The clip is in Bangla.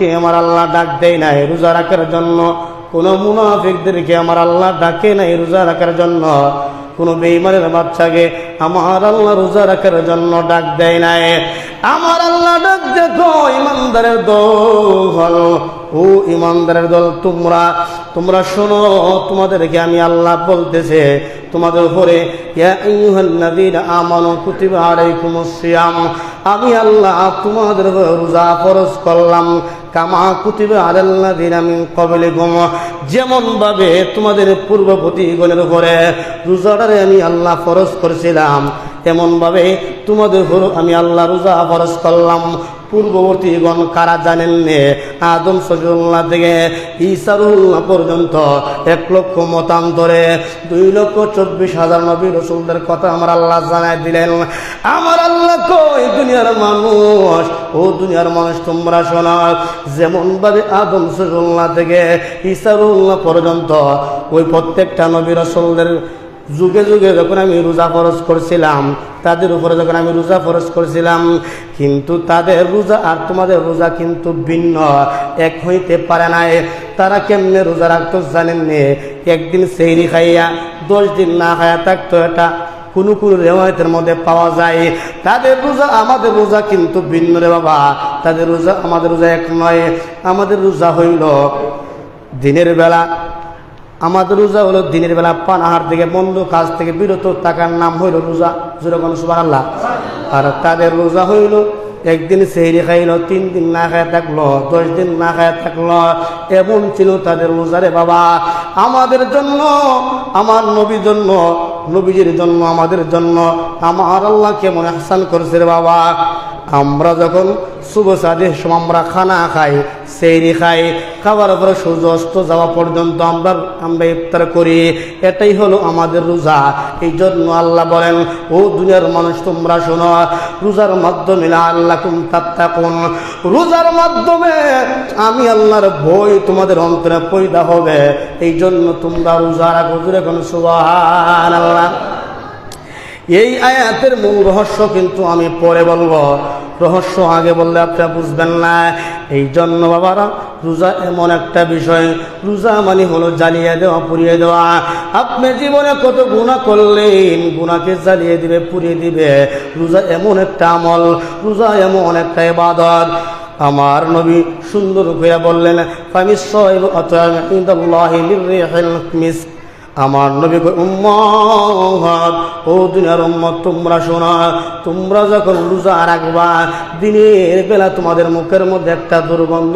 লোককে আমার আল্লাহ ডাক দেয় নাই রোজা রাখার জন্য, কোন মুনাফিকদেরকে আমার আল্লাহ ডাকে নাই রোজা রাখার জন্য, কোন বেঈমানের বাচ্চাকে আমার আল্লাহ রোজা রাখার জন্য ডাক দেয় নাই। আমার আল্লাহ ডাক দেখো ইমানদারের দল, ও ইমানদারের দল, তোমরা শোনো, তোমাদেরকে আমি আল্লাহ বলতেছে তোমাদের উপরে, ইয়া আইয়ুহাল্লাযীনা আমানু কুতিবা আলাইকুমুস সিয়াম, আমি আল্লাহ তোমাদের রোজা ফরজ করলাম, কামা কুতিবা আলাল্লাযীনা মিন ক্বাবলিকুম, যেমন ভাবে তোমাদের পূর্ববর্তীগণের উপরে রোজাটারে আমি আল্লাহ ফরজ করেছিলাম, এমন ভাবে তোমাদের উপর আমি আল্লাহ রোজা ফরজ করলাম। পূর্ববর্তীগণ কারা জানেন নে? আদম সফিউল্লাহ থেকে ঈসাউল্লাহ পর্যন্ত 1 লক্ষ মতান্তরে 2,24,000 নবী রাসূলদের কথা আমার আল্লাহ জানাই দিলেন। আমার আল্লাহ কই দুনিয়ার মানুষ, ও দুনিয়ার মানুষ তোমরা শোনো, যেমন ভাবে আদম সফিউল্লাহ থেকে ঈসাউল্লাহ পর্যন্ত ওই প্রত্যেকটা নবী রাসূলদের যুগে যুগে যখন আমি রোজা ফরজ করছিলাম, তাদের উপরে যখন আমি রোজা ফরজ করছিলাম, কিন্তু তাদের রোজা আর তোমাদের রোজা কিন্তু ভিন্ন, এক হইতে পারে নাই। তারা কেমনে রোজা রাখতো জানেন নে? একদিন সেহরি খাইয়া 10 দিন না খাইয়া থাকতো, এটা কোন রেওয়ায়তের মধ্যে পাওয়া যায়। তাদের রোজা আমাদের রোজা কিন্তু ভিন্ন রে বাবা, তাদের রোজা আমাদের রোজা এক নয়। আমাদের রোজা হইল দিনের বেলা, আমাদের রোজা হলো দিনের বেলা পানাহার থেকে বন্ধ কাজ থেকে বিরত থাকার নাম হইল রোজা, যেরকম সুবহানাল্লাহ। আর তাদের রোজা হইল একদিন সেহরি খাইল, 3 দিন না খায় থাকলো, 10 দিন না খায় থাকলো, এমন ছিল তাদের রোজারে বাবা। আমাদের জন্য, আমার নবীর জন্য, নবীজির জন্য, আমাদের জন্য আমার আল্লাহ কেমন ইহসান করছে রে বাবা। আমরা যখন শুভ সাদের সময় আমরা খানা খাই, সেহরি খাই, খাবার পরে সূর্য অস্ত যাওয়া পর্যন্ত আমরা ইফতার করি, এটাই হলো আমাদের রোজা। এই জন্য আল্লাহ বলেন, ও দুনিয়ার মানুষ তোমরা শোনো, রোজার মাধ্যমে লাআল্লাকুম তাত্তাকুন, রোজার মাধ্যমে আমি আল্লাহর ভয় তোমাদের অন্তরে পয়দা হবে, এই জন্য তোমরা রোজা রাখো। এখন সুবহানাল্লাহ। এই আয়াতের মূল রহস্য কিন্তু আমি পরে বলবো, রহস্য আগে বললে আপনারা বুঝবেন না। এই জন্য বাবারা, রোজা এমন একটা বিষয়, রোজা মানে হলো জ্বালিয়ে দেওয়া, পুড়িয়ে দেওয়া। আপনি জীবনে কত গুনাহ করলেন, গুনাহকে জ্বালিয়ে দিবে, পুড়িয়ে দিবে। রোজা এমন একটা আমল, রোজা এমন একটা ইবাদত। আমার নবী সুন্দর করে বললেন, ফামিস সাইয়্যিবু আত'আমু ইনদাল্লাহি মিররিহিল মিস্ক। আমার নবী উম্মত, ও দুনিয়ার উম্মত তোমরা শোনো, তোমরা যখন রোজা রাখবা, দিনের বেলা তোমাদের মুখের মধ্যে একটা দুর্গন্ধ